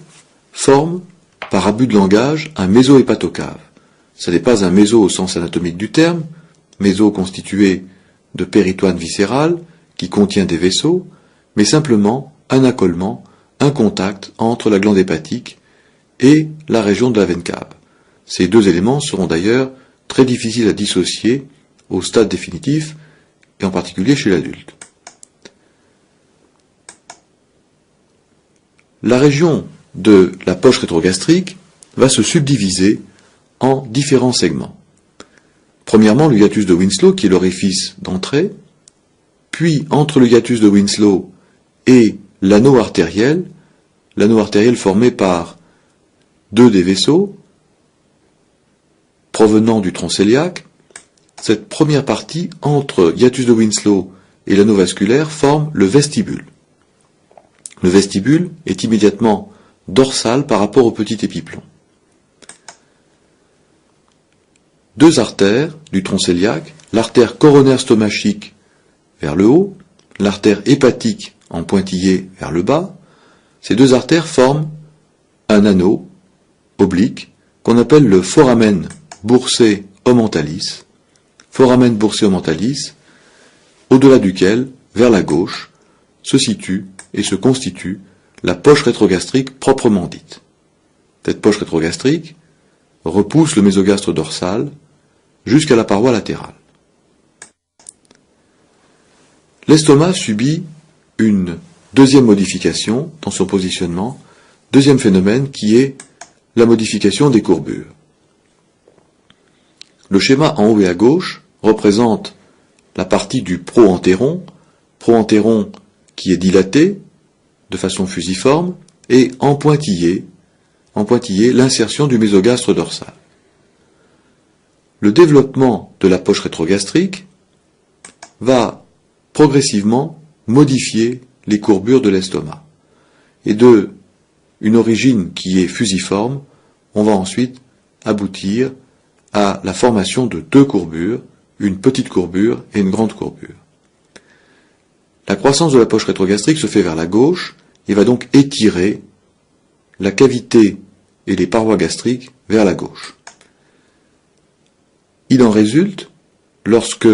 forme, par abus de langage, un méso-hépatocave. Ce n'est pas un méso au sens anatomique du terme, méso constitué de péritoine viscérale qui contient des vaisseaux, mais simplement un accolement, un contact entre la glande hépatique et la région de la veine cave. Ces deux éléments seront d'ailleurs très difficiles à dissocier au stade définitif, et en particulier chez l'adulte. La région de la poche rétrogastrique va se subdiviser en différents segments. Premièrement, le hiatus de Winslow, qui est l'orifice d'entrée, puis entre le hiatus de Winslow et l'anneau artériel formé par deux des vaisseaux provenant du tronc cœliaque. Cette première partie, entre hiatus de Winslow et l'anneau vasculaire, forme le vestibule. Le vestibule est immédiatement dorsal par rapport au petit épiplon. Deux artères du tronc cœliaque, l'artère coronaire stomachique vers le haut, l'artère hépatique en pointillé vers le bas. Ces deux artères forment un anneau oblique qu'on appelle le foramen bursé ommentalis, au-delà duquel, vers la gauche, se situe et se constitue la poche rétrogastrique proprement dite. Cette poche rétrogastrique repousse le mésogastre dorsal jusqu'à la paroi latérale. L'estomac subit une deuxième modification dans son positionnement, deuxième phénomène qui est la modification des courbures. Le schéma en haut et à gauche représente la partie du proentéron qui est dilaté de façon fusiforme, et en pointillé l'insertion du mésogastre dorsal. Le développement de la poche rétrogastrique va progressivement modifier les courbures de l'estomac. Et de une origine qui est fusiforme, on va ensuite aboutir à la formation de deux courbures, une petite courbure et une grande courbure. La croissance de la poche rétrogastrique se fait vers la gauche et va donc étirer la cavité et les parois gastriques vers la gauche. Il en résulte, lorsque,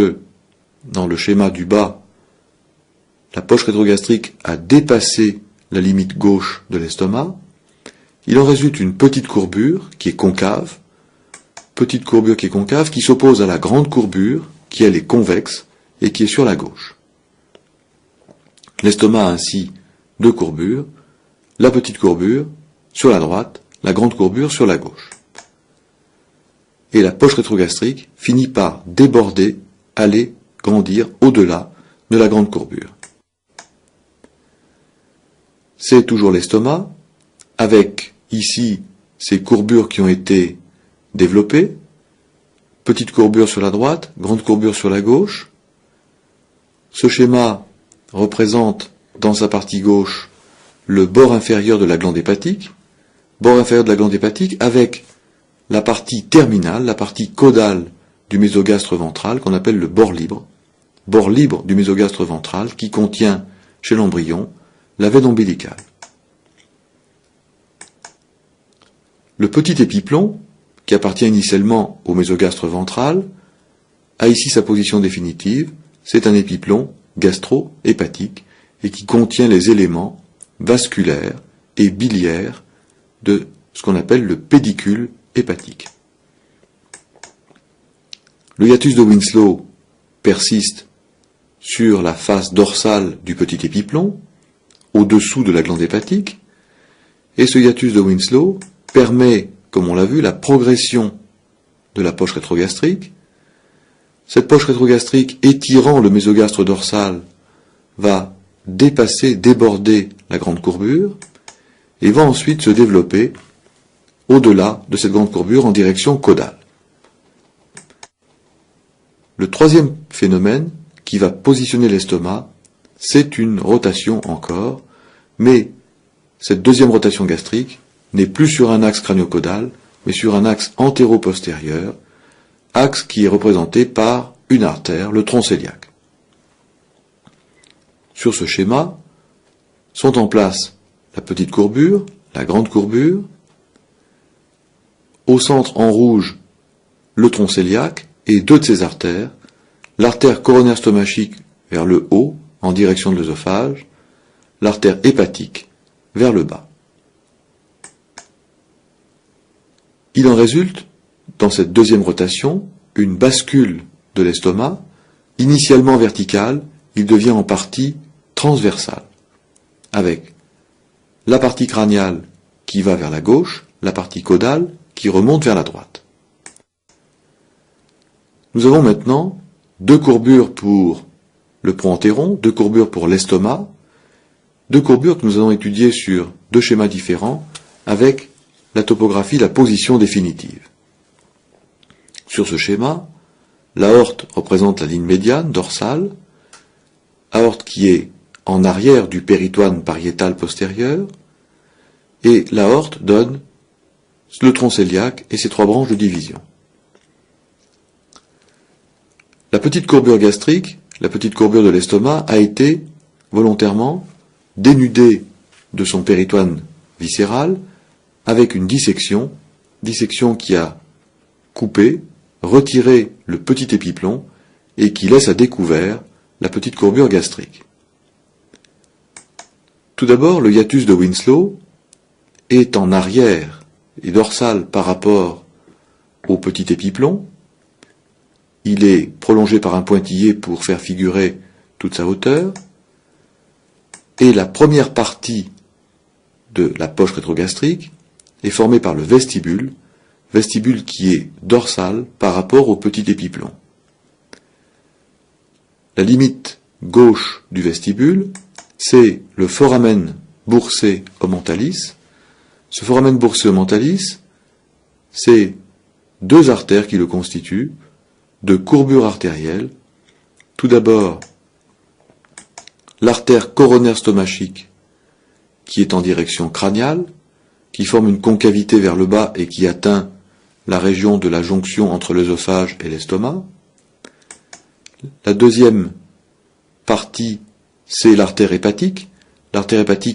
dans le schéma du bas, la poche rétrogastrique a dépassé la limite gauche de l'estomac, il en résulte une petite courbure qui est concave, qui s'oppose à la grande courbure, qui elle est convexe et qui est sur la gauche. L'estomac a ainsi deux courbures, la petite courbure sur la droite, la grande courbure sur la gauche. Et la poche rétrogastrique finit par déborder, aller grandir au-delà de la grande courbure. C'est toujours l'estomac, avec ici ces courbures qui ont été développées, petite courbure sur la droite, grande courbure sur la gauche. Ce schéma représente dans sa partie gauche le bord inférieur de la glande hépatique, avec la partie terminale, la partie caudale du mésogastre ventral qu'on appelle le bord libre du mésogastre ventral qui contient chez l'embryon la veine ombilicale. Le petit épiplon, qui appartient initialement au mésogastre ventral, a ici sa position définitive, c'est un épiplon gastro-hépatique et qui contient les éléments vasculaires et biliaires de ce qu'on appelle le pédicule hépatique. Le hiatus de Winslow persiste sur la face dorsale du petit épiplomb, au-dessous de la glande hépatique, et ce hiatus de Winslow permet, comme on l'a vu, la progression de la poche rétrogastrique. Cette poche rétrogastrique, étirant le mésogastre dorsal, va dépasser, déborder la grande courbure, et va ensuite se développer au-delà de cette grande courbure en direction caudale. Le troisième phénomène qui va positionner l'estomac, c'est une rotation encore, mais cette deuxième rotation gastrique n'est plus sur un axe crânio-caudal, mais sur un axe antéro-postérieur, axe qui est représenté par une artère, le tronc cœliaque. Sur ce schéma, sont en place la petite courbure, la grande courbure, au centre en rouge, le tronc cœliaque et deux de ses artères, l'artère coronaire stomachique vers le haut, en direction de l'œsophage, l'artère hépatique vers le bas. Il en résulte, dans cette deuxième rotation, une bascule de l'estomac, initialement verticale, il devient en partie transversal, avec la partie crâniale qui va vers la gauche, la partie caudale qui remonte vers la droite. Nous avons maintenant deux courbures pour le proentéron, deux courbures pour l'estomac, deux courbures que nous allons étudier sur deux schémas différents avec la topographie, la position définitive. Sur ce schéma, l'aorte représente la ligne médiane dorsale, aorte qui est en arrière du péritoine pariétal postérieur, et l'aorte donne le tronc cœliaque et ses trois branches de division. La petite courbure gastrique, la petite courbure de l'estomac, a été volontairement dénudée de son péritoine viscéral avec une dissection qui a coupé, retiré le petit épiplomb et qui laisse à découvert la petite courbure gastrique. Tout d'abord, le hiatus de Winslow est en arrière et dorsal par rapport au petit épiplomb. Il est prolongé par un pointillé pour faire figurer toute sa hauteur. Et la première partie de la poche rétrogastrique est formée par le vestibule qui est dorsal par rapport au petit épiplomb. La limite gauche du vestibule, c'est le foramen bursé ommentalis. Ce foramen bursé ommentalis, c'est deux artères qui le constituent, de courbure artérielle. Tout d'abord, l'artère coronaire stomachique qui est en direction crâniale, qui forme une concavité vers le bas et qui atteint la région de la jonction entre l'œsophage et l'estomac. La deuxième partie, c'est l'artère hépatique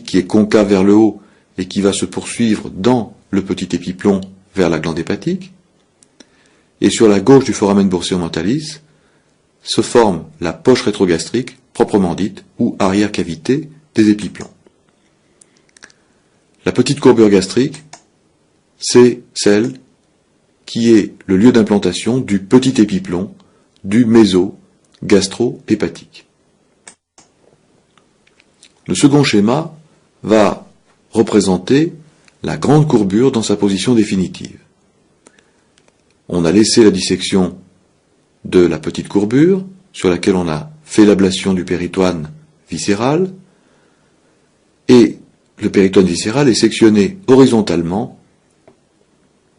qui est concave vers le haut et qui va se poursuivre dans le petit épiplomb vers la glande hépatique. Et sur la gauche du foramen bursé ommentalis se forme la poche rétrogastrique, proprement dite, ou arrière-cavité des épiplombs. La petite courbure gastrique, c'est celle qui est le lieu d'implantation du petit épiplomb du méso-gastro-hépatique. Le second schéma va représenter la grande courbure dans sa position définitive. On a laissé la dissection de la petite courbure, sur laquelle on a fait l'ablation du péritoine viscéral, et le péritoine viscéral est sectionné horizontalement,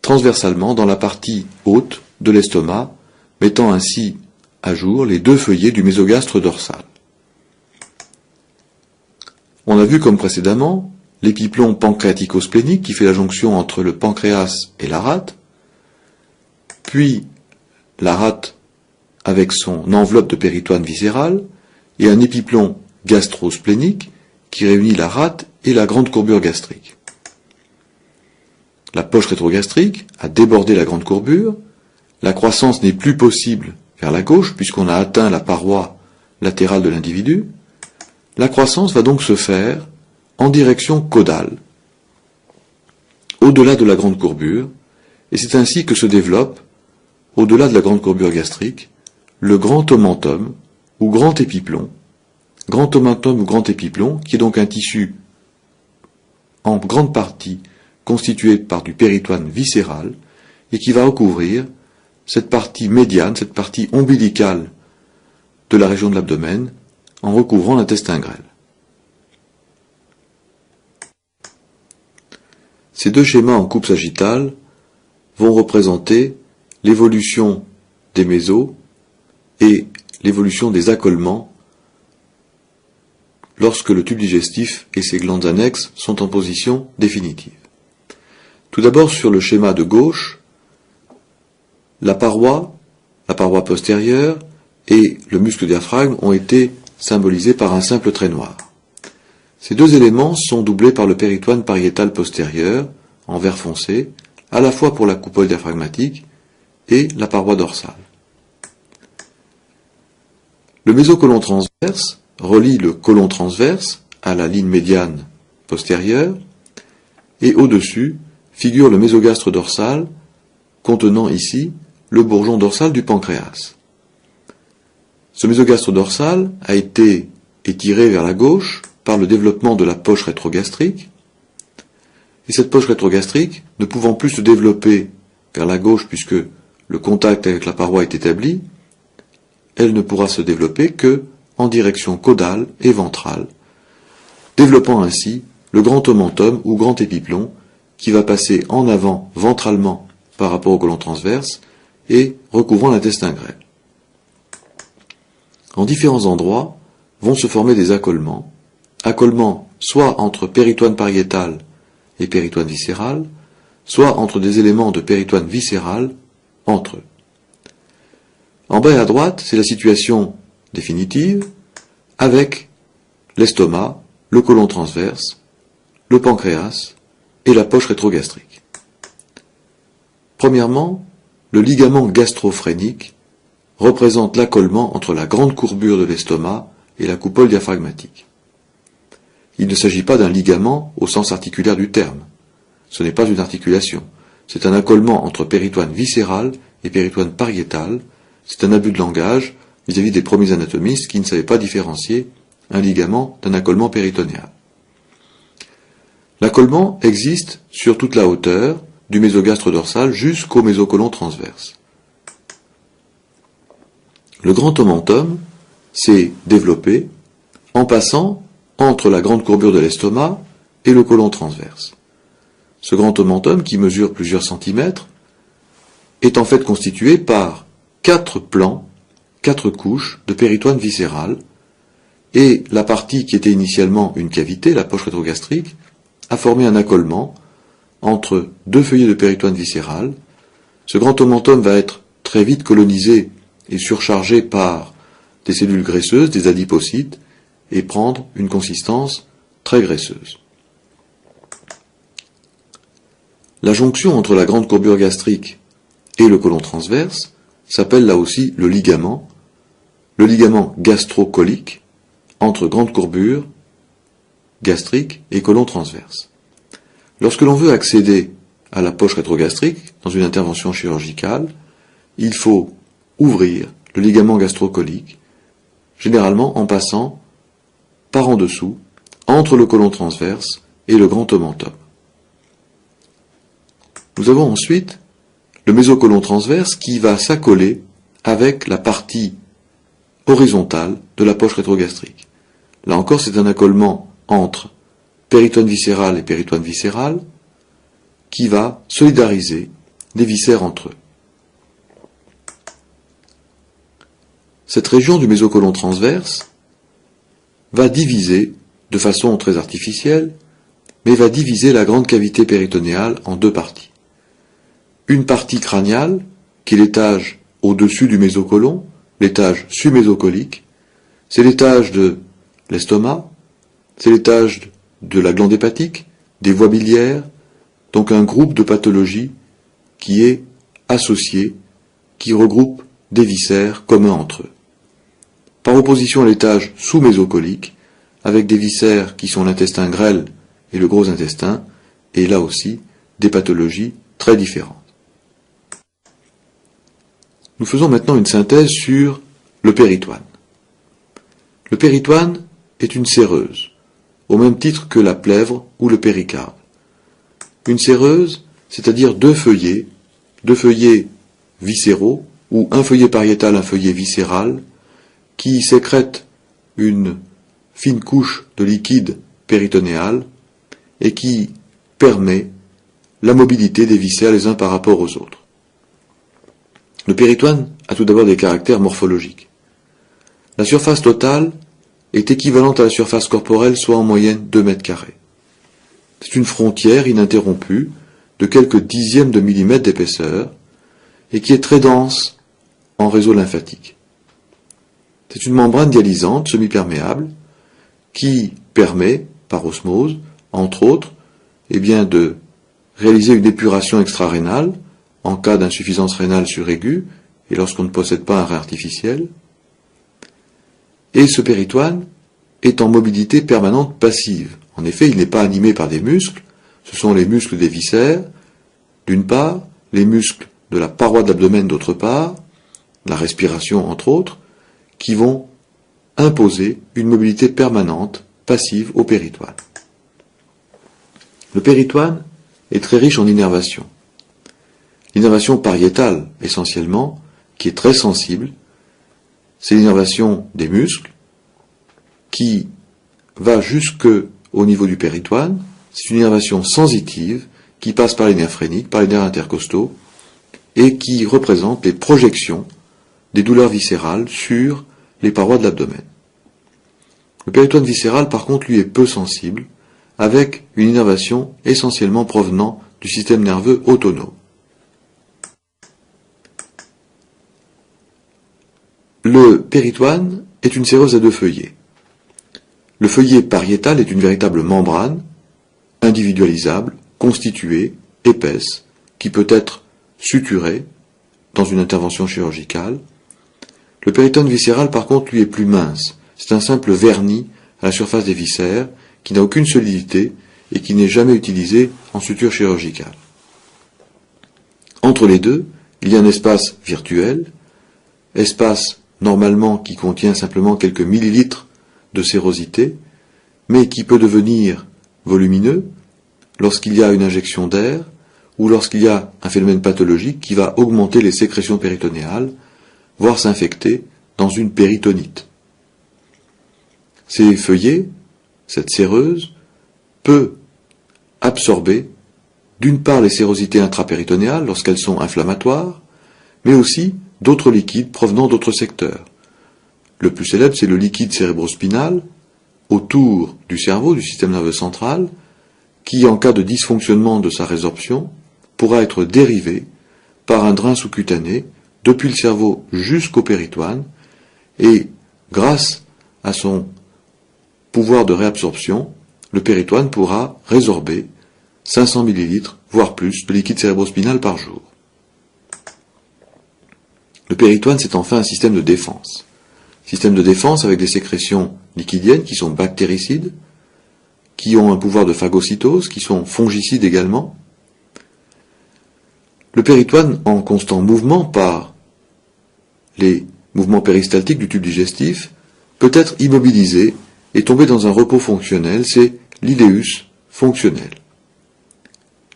transversalement dans la partie haute de l'estomac, mettant ainsi à jour les deux feuillets du mésogastre dorsal. On a vu comme précédemment l'épiplomb pancréatico-splénique qui fait la jonction entre le pancréas et la rate, puis la rate avec son enveloppe de péritoine viscéral, et un épiplomb gastro-splénique qui réunit la rate et la grande courbure gastrique. La poche rétrogastrique a débordé la grande courbure, la croissance n'est plus possible vers la gauche puisqu'on a atteint la paroi latérale de l'individu. La croissance va donc se faire en direction caudale, au-delà de la grande courbure, et c'est ainsi que se développe, au-delà de la grande courbure gastrique, le grand omentum ou grand épiplon. Grand omentum ou grand épiplon, qui est donc un tissu en grande partie constitué par du péritoine viscéral et qui va recouvrir cette partie médiane, cette partie ombilicale de la région de l'abdomen en recouvrant l'intestin grêle. Ces deux schémas en coupe sagittale vont représenter l'évolution des mésos et l'évolution des accolements lorsque le tube digestif et ses glandes annexes sont en position définitive. Tout d'abord, sur le schéma de gauche, la paroi postérieure et le muscle diaphragme ont été symbolisés par un simple trait noir. Ces deux éléments sont doublés par le péritoine pariétal postérieur, en vert foncé, à la fois pour la coupole diaphragmatique et la paroi dorsale. Le mésocolon transverse relie le côlon transverse à la ligne médiane postérieure, et au-dessus figure le mésogastre dorsal contenant ici le bourgeon dorsal du pancréas. Ce mésogastre dorsal a été étiré vers la gauche par le développement de la poche rétrogastrique, et cette poche rétrogastrique, ne pouvant plus se développer vers la gauche puisque le contact avec la paroi est établi, elle ne pourra se développer que en direction caudale et ventrale, développant ainsi le grand omentum ou grand épiplon qui va passer en avant ventralement par rapport au côlon transverse et recouvrant l'intestin grêle. En différents endroits vont se former des accolements soit entre péritoine pariétal et péritoine viscéral, soit entre des éléments de péritoine viscéral entre eux. En bas et à droite, c'est la situation définitive, avec l'estomac, le côlon transverse, le pancréas et la poche rétrogastrique. Premièrement, le ligament gastrophénique représente l'accolement entre la grande courbure de l'estomac et la coupole diaphragmatique. Il ne s'agit pas d'un ligament au sens articulaire du terme. Ce n'est pas une articulation. C'est un accolement entre péritoine viscéral et péritoine pariétal. C'est un abus de langage vis-à-vis des premiers anatomistes qui ne savaient pas différencier un ligament d'un accolement péritonéal. L'accolement existe sur toute la hauteur du mésogastre dorsal jusqu'au mésocolon transverse. Le grand omentum s'est développé en passant entre la grande courbure de l'estomac et le côlon transverse. Ce grand omentum, qui mesure plusieurs centimètres, est en fait constitué par 4 plans, 4 couches de péritoine viscéral, et la partie qui était initialement une cavité, la poche rétrogastrique, a formé un accolement entre 2 feuillets de péritoine viscéral. Ce grand omentum va être très vite colonisé et surchargé par des cellules graisseuses, des adipocytes, et prendre une consistance très graisseuse. La jonction entre la grande courbure gastrique et le côlon transverse s'appelle là aussi le ligament gastrocolique entre grande courbure gastrique et côlon transverse. Lorsque l'on veut accéder à la poche rétrogastrique dans une intervention chirurgicale, il faut ouvrir le ligament gastrocolique, généralement en passant par en dessous, entre le côlon transverse et le grand omentum. Nous avons ensuite le mésocolon transverse qui va s'accoler avec la partie horizontale de la poche rétrogastrique. Là encore, c'est un accolement entre péritoine viscéral et péritoine viscéral qui va solidariser des viscères entre eux. Cette région du mésocolon transverse va diviser, de façon très artificielle, mais va diviser la grande cavité péritonéale en 2 parties. Une partie crâniale, qui est l'étage au-dessus du mésocolon, l'étage submésocolique, c'est l'étage de l'estomac, c'est l'étage de la glande hépatique, des voies biliaires, donc un groupe de pathologies qui est associé, qui regroupe des viscères communs entre eux. Par opposition à l'étage sous-mésocolique, avec des viscères qui sont l'intestin grêle et le gros intestin, et là aussi des pathologies très différentes. Nous faisons maintenant une synthèse sur le péritoine. Le péritoine est une séreuse, au même titre que la plèvre ou le péricarde. Une séreuse, c'est-à-dire deux feuillets viscéraux, ou un feuillet pariétal, un feuillet viscéral, qui sécrètent une fine couche de liquide péritonéal et qui permet la mobilité des viscères les uns par rapport aux autres. Le péritoine a tout d'abord des caractères morphologiques. La surface totale est équivalente à la surface corporelle, soit en moyenne 2 mètres carrés. C'est une frontière ininterrompue de quelques dixièmes de millimètre d'épaisseur et qui est très dense en réseau lymphatique. C'est une membrane dialysante semi-perméable qui permet, par osmose, entre autres, de réaliser une épuration extra-rénale en cas d'insuffisance rénale suraiguë et lorsqu'on ne possède pas un rein artificiel. Et ce péritoine est en mobilité permanente passive. En effet, il n'est pas animé par des muscles, ce sont les muscles des viscères, d'une part, les muscles de la paroi de l'abdomen d'autre part, la respiration entre autres, qui vont imposer une mobilité permanente, passive au péritoine. Le péritoine est très riche en innervation. L'innervation pariétale, essentiellement, qui est très sensible, c'est l'innervation des muscles, qui va jusqu'au niveau du péritoine. C'est une innervation sensitive, qui passe par les nerfs phréniques, par les nerfs intercostaux, et qui représente les projections des douleurs viscérales sur les parois de l'abdomen. Le péritoine viscéral, par contre, lui est peu sensible, avec une innervation essentiellement provenant du système nerveux autonome. Le péritoine est une séreuse à deux feuillets. Le feuillet pariétal est une véritable membrane, individualisable, constituée, épaisse, qui peut être suturée dans une intervention chirurgicale. Le péritoine viscéral, par contre, lui est plus mince. C'est un simple vernis à la surface des viscères qui n'a aucune solidité et qui n'est jamais utilisé en suture chirurgicale. Entre les deux, il y a un espace virtuel, espace normalement qui contient simplement quelques millilitres de sérosité, mais qui peut devenir volumineux lorsqu'il y a une injection d'air ou lorsqu'il y a un phénomène pathologique qui va augmenter les sécrétions péritonéales, voire s'infecter dans une péritonite. Ces feuillets, cette séreuse, peut absorber d'une part les sérosités intrapéritonéales lorsqu'elles sont inflammatoires, mais aussi d'autres liquides provenant d'autres secteurs. Le plus célèbre, c'est le liquide cérébrospinal, autour du cerveau, du système nerveux central, qui, en cas de dysfonctionnement de sa résorption, pourra être dérivé par un drain sous-cutané depuis le cerveau jusqu'au péritoine, et grâce à son pouvoir de réabsorption, le péritoine pourra résorber 500 ml, voire plus, de liquide cérébrospinal par jour. Le péritoine, c'est enfin un système de défense. Système de défense avec des sécrétions liquidiennes qui sont bactéricides, qui ont un pouvoir de phagocytose, qui sont fongicides également. Le péritoine, en constant mouvement par les mouvements péristaltiques du tube digestif, peut être immobilisé et tomber dans un repos fonctionnel, c'est l'iléus fonctionnel.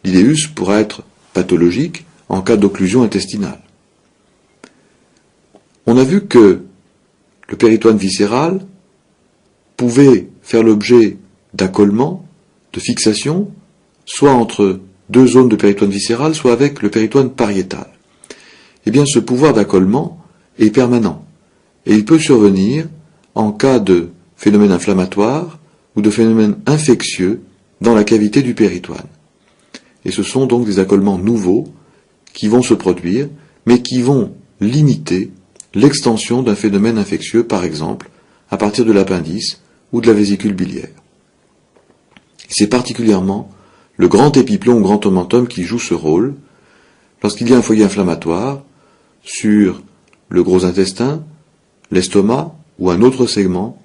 L'iléus pourra être pathologique en cas d'occlusion intestinale. On a vu que le péritoine viscéral pouvait faire l'objet d'accollement, de fixation, soit entre deux zones de péritoine viscéral, soit avec le péritoine pariétal. Eh bien, ce pouvoir d'accollement est permanent, et il peut survenir en cas de phénomène inflammatoire ou de phénomène infectieux dans la cavité du péritoine. Et ce sont donc des accollements nouveaux qui vont se produire, mais qui vont limiter l'extension d'un phénomène infectieux, par exemple, à partir de l'appendice ou de la vésicule biliaire. C'est particulièrement le grand épiplomb ou grand omentum qui joue ce rôle lorsqu'il y a un foyer inflammatoire sur le gros intestin, l'estomac ou un autre segment.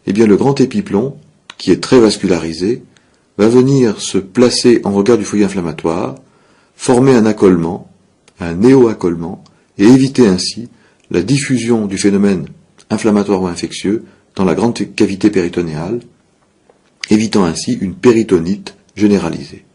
Eh bien, le grand épiplomb, qui est très vascularisé, va venir se placer en regard du foyer inflammatoire, former un accollement, un néo-accollement, et éviter ainsi la diffusion du phénomène inflammatoire ou infectieux dans la grande cavité péritonéale, évitant ainsi une péritonite généralisée.